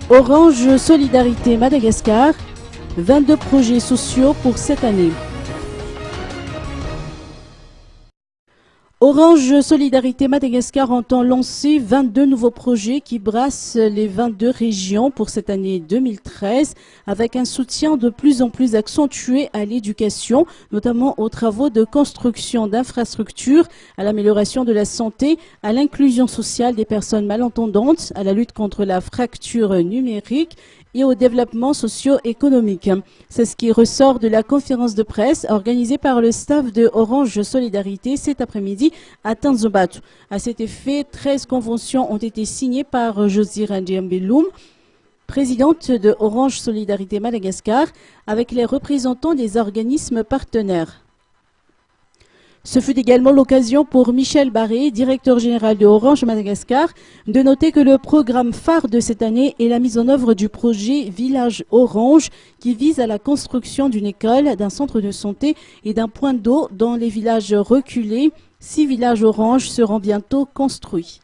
Orange Solidarité Madagascar, 22 projets sociaux pour cette année. Orange Solidarité Madagascar entend lancer 22 nouveaux projets qui brassent les 22 régions pour cette année 2013 avec un soutien de plus en plus accentué à l'éducation, notamment aux travaux de construction d'infrastructures, à l'amélioration de la santé, à l'inclusion sociale des personnes malentendantes, à la lutte contre la fracture numérique et au développement socio-économique. C'est ce qui ressort de la conférence de presse organisée par le staff de Orange Solidarité cet après-midi à Tanzobatu. À cet effet, 13 conventions ont été signées par Josira Ndiambeloum, présidente de Orange Solidarité Madagascar, avec les représentants des organismes partenaires. Ce fut également l'occasion pour Michel Barré, directeur général de Orange Madagascar, de noter que le programme phare de cette année est la mise en œuvre du projet Village Orange qui vise à la construction d'une école, d'un centre de santé et d'un point d'eau dans les villages reculés. 6 villages Orange seront bientôt construits.